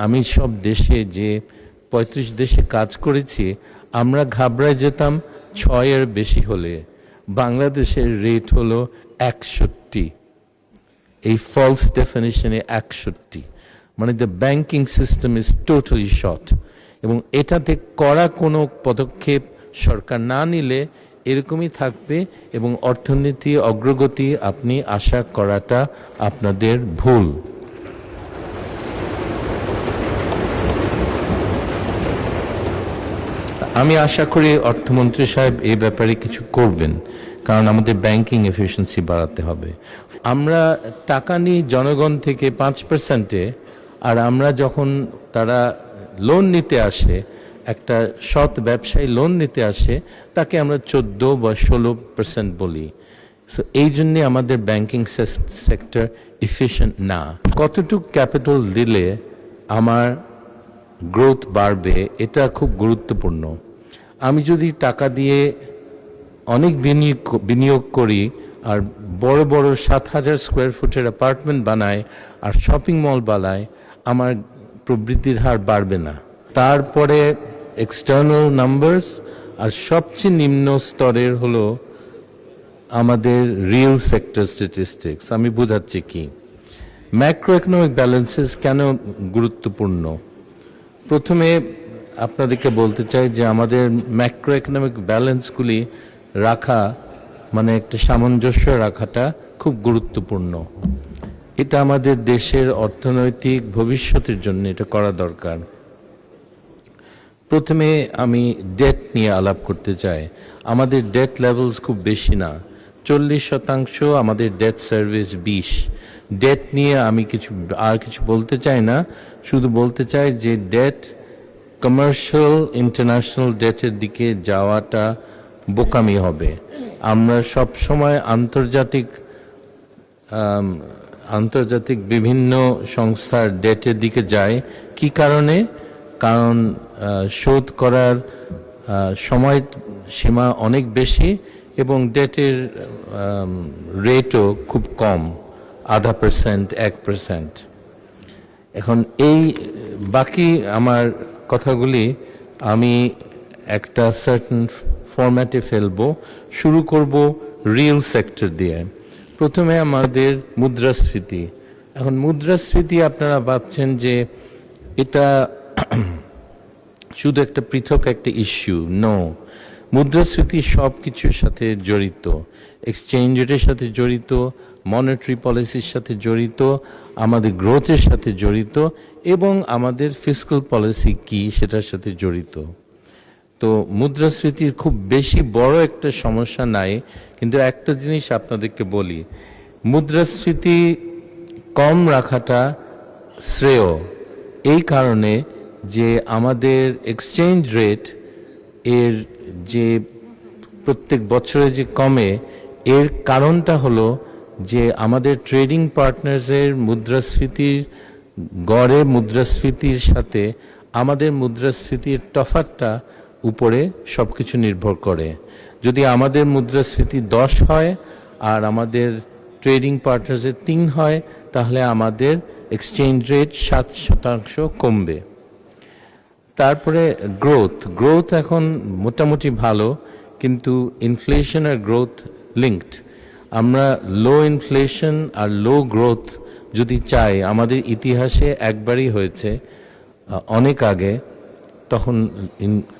আমি সব দেশে যে 35 দেশে কাজ করেছি, আমরা ঘাবড়ায় যেতাম 6 বেশি হলে। বাংলাদেশের রেট হলো 61। এই ফলস ডেফিনিশনে 61, মানে the banking system is totally short. এবং এটাতে করা কোনো পদক্ষেপ সরকার না নিলে এরকমই থাকবে, এবং অর্থনীতি অগ্রগতি আপনি আশা করাটা আপনাদের ভুল। আমি আশা করি অর্থমন্ত্রী সাহেব এই ব্যাপারে কিছু করবেন, কারণ আমাদের ব্যাংকিং এফিসিয়েন্সি বাড়াতে হবে। আমরা টাকা নিই জনগণ থেকে 5%-এ, আর আমরা যখন তারা লোন নিতে আসে, একটা সৎ ব্যবসায়ী লোন নিতে আসে, তাকে আমরা 14 বা 16% বলি। সো এই জন্যে আমাদের ব্যাংকিং সেক্টর এফিশিয়েন্ট না। কতটুকু ক্যাপিটাল দিলে আমার গ্রোথ বাড়বে, এটা খুব গুরুত্বপূর্ণ। আমি যদি টাকা দিয়ে অনেক বিনিয়োগ করি আর বড় বড় 7,000 স্কোয়ার ফুটের অ্যাপার্টমেন্ট বানাই আর শপিং মল বানাই, আমার প্রবৃদ্ধির হার বাড়বে না। তারপরে এক্সটার্নাল নাম্বারস, আর সবচেয়ে নিম্ন স্তরের হলো আমাদের রিয়েল সেক্টর স্ট্যাটিস্টিক্স। আমি বোঝাচ্ছি কি, ম্যাক্রো ইকোনমিক ব্যালেন্সেস কেন গুরুত্বপূর্ণ। প্রথমে আপনাদেরকে বলতে চাই যে আমাদের ম্যাক্রো ইকোনমিক ব্যালেন্সগুলি রাখা, মানে একটা সামঞ্জস্য রাখাটা খুব গুরুত্বপূর্ণ। এটা আমাদের দেশের অর্থনৈতিক ভবিষ্যতের জন্য এটা করা দরকার। প্রথমে আমি ডেট নিয়ে আলাপ করতে চাই। আমাদের ডেট লেভেলস খুব বেশি না, 40%। আমাদের ডেট সার্ভিস 20। ডেট নিয়ে আমি কিছু বলতে চাই না, শুধু বলতে চাই যে ডেট, কমার্শিয়াল ইন্টারন্যাশনাল ডেটের দিকে যাওয়াটা বোকামি হবে। আমরা সব সময় আন্তর্জাতিক বিভিন্ন সংস্থার ডেটের দিকে যাই। কি কারণে? কারণ শোধ করার সময় সীমা অনেক বেশি এবং ডেটের রেটও খুব কম, 0.5%, 1%। এখন এই বাকি আমার কথাগুলি আমি একটা সার্টেন ফরম্যাটে ফেলবো। শুরু করব রিয়েল সেক্টর দিয়ে। প্রথমে আমাদের মুদ্রাস্ফীতি। এখন মুদ্রাস্ফীতি আপনারা ভাবছেন যে এটা শুধু একটা পৃথক একটা ইস্যু। নো, মুদ্রাস্ফীতি সব কিছুর সাথে জড়িত, এক্সচেঞ্জ রেটের সাথে জড়িত, মনিটারি পলিসির সাথে জড়িত, আমাদের গ্রোথের সাথে জড়িত, এবং আমাদের ফিসক্যাল পলিসি কি সেটার সাথে জড়িত। তো মুদ্রাস্ফীতির খুব বেশি বড় একটা সমস্যা নাই, কিন্তু একটা জিনিস আপনাদেরকে বলি, মুদ্রাস্ফীতি কম রাখাটা শ্রেয়। এই কারণে যে আমাদের এক্সচেঞ্জ রেট এর যে প্রত্যেক বছরে যে কমে, এর কারণটা হলো যে আমাদের ট্রেডিং পার্টনার্সের মুদ্রাস্ফীতির গড়ে মুদ্রাস্ফীতির সাথে আমাদের মুদ্রাস্ফীতির তফাৎটা উপরে সব কিছু নির্ভর করে। যদি আমাদের মুদ্রাস্ফীতি 10 হয় আর আমাদের ট্রেডিং পার্টনার্সের 3 হয়, তাহলে আমাদের এক্সচেঞ্জ রেট 7% কমবে। তারপরে গ্রোথ এখন মোটামুটি ভালো, কিন্তু ইনফ্লেশন আর গ্রোথ লিঙ্কড। আমরা লো ইনফ্লেশন আর লো গ্রোথ যদি চাই, আমাদের ইতিহাসে একবারই হয়েছে অনেক আগে, তখন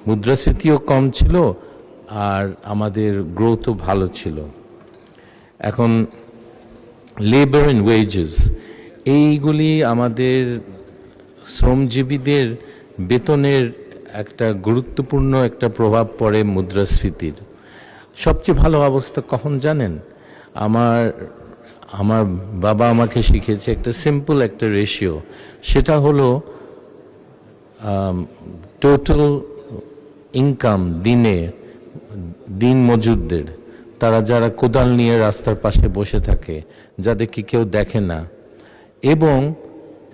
মুদ্রাস্ফীতিও কম ছিল আর আমাদের গ্রোথও ভালো ছিল। এখন লেবার অ্যান্ড ওয়েজেস, এইগুলি আমাদের শ্রমজীবীদের বেতনের একটা গুরুত্বপূর্ণ একটা প্রভাব পড়ে মুদ্রাস্ফীতির। সবচেয়ে ভালো অবস্থা কখন জানেন? আমার বাবা আমাকে শিখিয়েছে একটা সিম্পল একটা রেশিও, সেটা হলো টোটাল ইনকাম দিন মজুরদের, তারা যারা কোদাল নিয়ে রাস্তার পাশে বসে থাকে, যাদেরকে কেউ দেখে না, এবং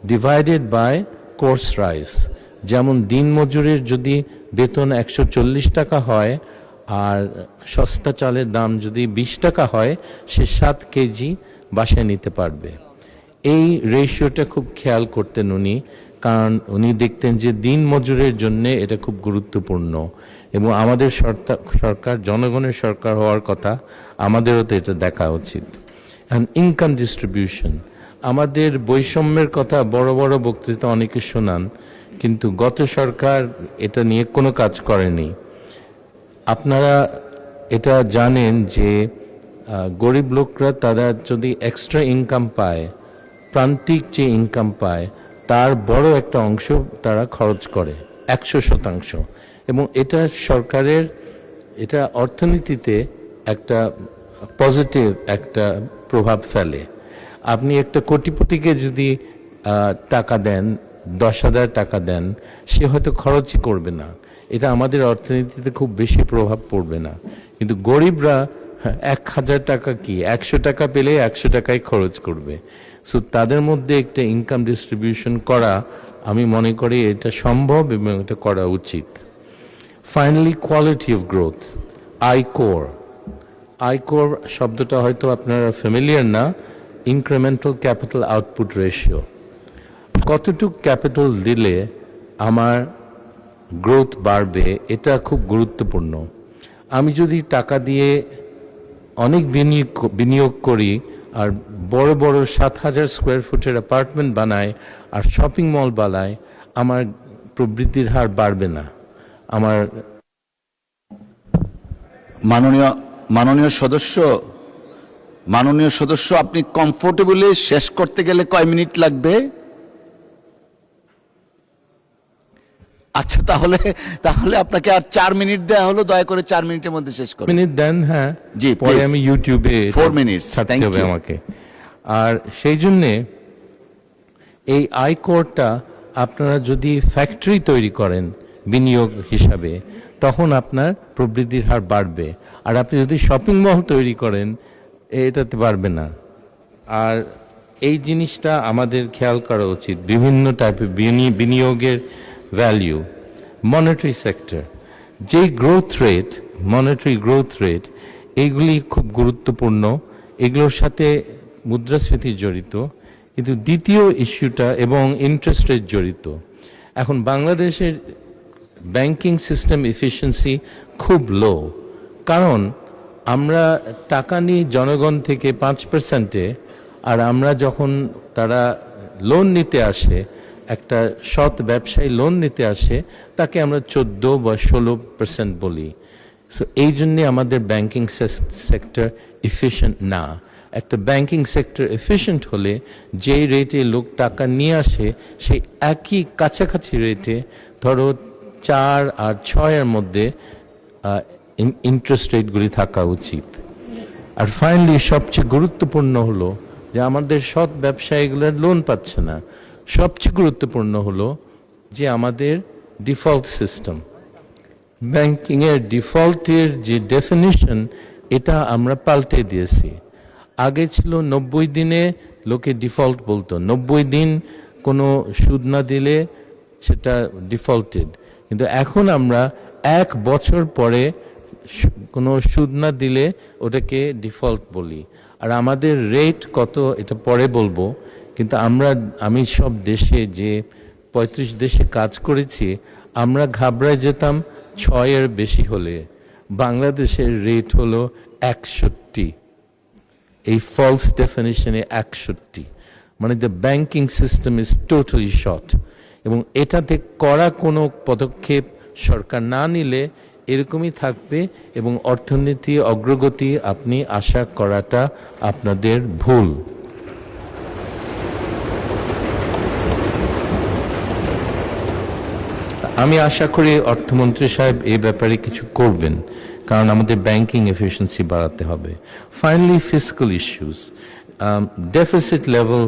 ডিভাইডেড বাই কোর্স রাইস। যেমন দিন মজুরের যদি বেতন 140 টাকা হয় আর সস্তা চালের দাম যদি 20 টাকা হয়, সে 7 কেজি বাসায় নিতে পারবে। এই রেশিওটা খুব খেয়াল করতেন উনি, কারণ উনি দেখতেন যে দিন মজুরের জন্য এটা খুব গুরুত্বপূর্ণ এবং আমাদের সরকার জনগণের সরকার হওয়ার কথা, আমাদেরও তো এটা দেখা উচিত। অ্যান্ড ইনকাম ডিস্ট্রিবিউশন, আমাদের বৈষম্যের কথা বড় বড় বক্তৃতা অনেকে শোনান, কিন্তু গত সরকার এটা নিয়ে কোনো কাজ করেনি। আপনারা এটা জানেন যে গরিব লোকরা তারা যদি এক্সট্রা ইনকাম পায়, প্রান্তিক যে ইনকাম পায় তার বড় একটা অংশ তারা খরচ করে 100%, এবং এটা সরকারের, এটা অর্থনীতিতে একটা পজিটিভ একটা প্রভাব ফেলে। আপনি একটা কোটিপতিকে যদি টাকা দেন, 10,000 টাকা দেন, সে হয়তো খরচই করবে না, এটা আমাদের অর্থনীতিতে খুব বেশি প্রভাব পড়বে না। কিন্তু গরিবরা 1,000 টাকা কি 100 টাকা পেলে 100 টাকাই খরচ করবে। সো তাদের মধ্যে একটা ইনকাম ডিস্ট্রিবিউশন করা, আমি মনে করি এটা সম্ভব এবং এটা করা উচিত। Finally quality of growth, ICOR. ICOR শব্দটা হয়তো আপনারা ফ্যামিলিয়ার না, ইনক্রিমেন্টাল ক্যাপিটাল আউটপুট রেশিও। কতটুকু ক্যাপিটাল দিলে আমার গ্রোথ বাড়বে, এটা খুব গুরুত্বপূর্ণ। আমি যদি টাকা দিয়ে অনেক বিনিয়োগ করি আর বড় বড় 7,000 স্কোয়ার ফুটের অ্যাপার্টমেন্ট বানায় আর শপিং মল বানায়, আমার প্রবৃদ্ধির হার বাড়বে না। আমার মাননীয় সদস্য, আপনি কমফোর্টেবলি শেষ করতে গেলে কয় মিনিট লাগবে? আচ্ছা, তাহলে আপনাকে আর 4 মিনিট দেওয়া হলো, দয়া করে 4 মিনিটের মধ্যে শেষ করুন। মিনিট দেন। হ্যাঁ জি, পরে আমি ইউটিউবে 4 মিনিটস থাকতে হবে আমাকে। আর সেই জন্যে এই আয়করটা আপনারা যদি ফ্যাক্টরি তৈরি করেন বিনিয়োগ হিসাবে, তখন আপনার প্রবৃদ্ধির হার বাড়বে। আর আপনি যদি শপিং মল তৈরি করেন, এটাতে বাড়বে না। আর এই জিনিসটা আমাদের খেয়াল করা উচিত। বিভিন্ন টাইপের বিনিয়োগের ভ্যালিউ, মনিটারি সেক্টর, যে growth rate, monetary growth rate, এইগুলি খুব গুরুত্বপূর্ণ। এগুলোর সাথে মুদ্রাস্ফীতি জড়িত, কিন্তু দ্বিতীয় ইস্যুটা এবং ইন্টারেস্ট রেট জড়িত। এখন বাংলাদেশের ব্যাংকিং সিস্টেম এফিসিয়েন্সি খুব লো, কারণ আমরা টাকা নিই জনগণ থেকে 5%, আর আমরা যখন তারা লোন নিতে আসে, একটা সৎ ব্যবসায়ী লোন নিতে আসে, তাকে আমরা 14 বা 16% বলি। সো এই জন্যে আমাদের ব্যাংকিং সেক্টর এফিশিয়েন্ট না। একটা ব্যাংকিং সেক্টর এফিশিয়েন্ট হলে যেই রেটে লোক টাকা নিয়ে আসে, সেই একই কাছাকাছি রেটে, ধরো 4 আর 6-এর মধ্যে ইন্টারেস্ট রেটগুলি থাকা উচিত। আর ফাইনালি সবচেয়ে গুরুত্বপূর্ণ হলো যে আমাদের সৎ ব্যবসায়ীগুলোর লোন পাচ্ছে না। সবচেয়ে গুরুত্বপূর্ণ হলো যে আমাদের ডিফল্ট সিস্টেম, ব্যাংকিংয়ের ডিফল্টের যে ডেফিনিশন, এটা আমরা পাল্টে দিয়েছি। আগে ছিল 90 দিনে লোকে ডিফল্ট বলতো, 90 দিন কোনো সুদ না দিলে সেটা ডিফল্টেড। কিন্তু এখন আমরা 1 বছর পরে কোনো সুদ না দিলে ওটাকে ডিফল্ট বলি। আর আমাদের রেট কত এটা পরে বলবো, কিন্তু আমি সব দেশে যে 35 দেশে কাজ করেছি, আমরা ঘাবড়ায় যেতাম 6-এর বেশি হলে। বাংলাদেশের রেট হলো 61, এই ফলস ডেফিনিশনে 61, মানে the banking system is totally short. এবং এটাতে করা কোনো পদক্ষেপ সরকার না নিলে এরকমই থাকবে, এবং অর্থনীতি অগ্রগতি আপনি আশা করাটা আপনাদের ভুল। আমি আশা করি অর্থমন্ত্রী সাহেব এই ব্যাপারে কিছু করবেন, কারণ আমাদের ব্যাংকিং এফিসিয়েন্সি বাড়াতে হবে। Finally fiscal issues, deficit level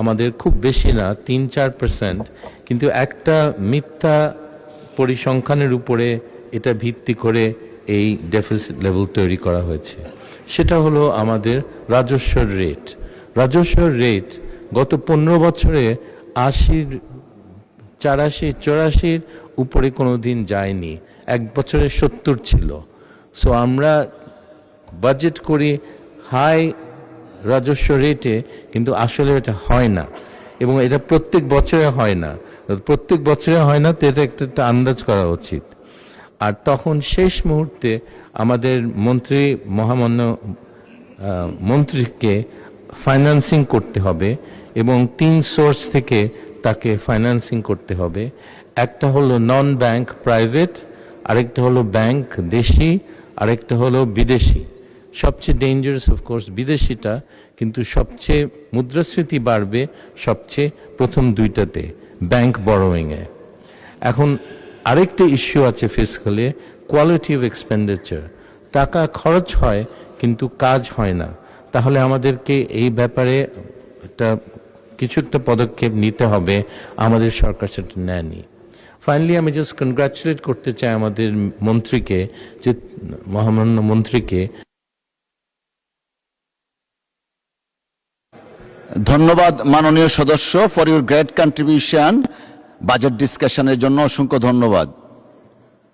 আমাদের খুব বেশি না, 3-4%, কিন্তু একটা মিথ্যা পরিসংখ্যানের উপরে এটা ভিত্তি করে এই ডেফিসিট লেভেল তৈরি করা হয়েছে। সেটা হলো আমাদের রাজস্ব রেট। রাজস্ব রেট গত 15 বছরে 80, 84 উপরে কোনো দিন যায়নি, 1 বছরে 70 ছিল। সো আমরা বাজেট করি হাই রাজস্ব রেটে, কিন্তু আসলে এটা হয় না, এবং এটা প্রত্যেক বছরে হয় না। প্রত্যেক বছরে হয় না, তো এটা একটা আন্দাজ করা উচিত। আর তখন শেষ মুহূর্তে আমাদের মহামান্য মন্ত্রীকে ফাইন্যান্সিং করতে হবে এবং 3 সোর্স থেকে তাকে ফাইন্যান্সিং করতে হবে। একটা হলো নন ব্যাংক প্রাইভেট, আরেকটা হলো ব্যাংক দেশি, আরেকটা হলো বিদেশি। সবচেয়ে ডেঞ্জারাস অফকোর্স বিদেশিটা, কিন্তু সবচেয়ে মুদ্রাস্ফীতি বাড়বে সবচেয়ে প্রথম দুইটাতে, ব্যাংক বরোয়িংয়ে। এখন আরেকটা ইস্যু আছে ফিসকালে, কোয়ালিটি অফ এক্সপেন্ডিচার। টাকা খরচ হয় কিন্তু কাজ হয় না। তাহলে আমাদেরকে এই ব্যাপারে কিছু একটা পদক্ষেপ নিতে হবে, আমাদের সরকার সেটা নেয়নি। ফাইনালি আমি জাস্ট কনগ্রাচুলেট করতে চাই আমাদের মন্ত্রীকে, যে মহামান্য মন্ত্রীকে। ধন্যবাদ মাননীয় সদস্য for your great contribution budget ডিসকাশনের জন্য, অসংখ্য ধন্যবাদ।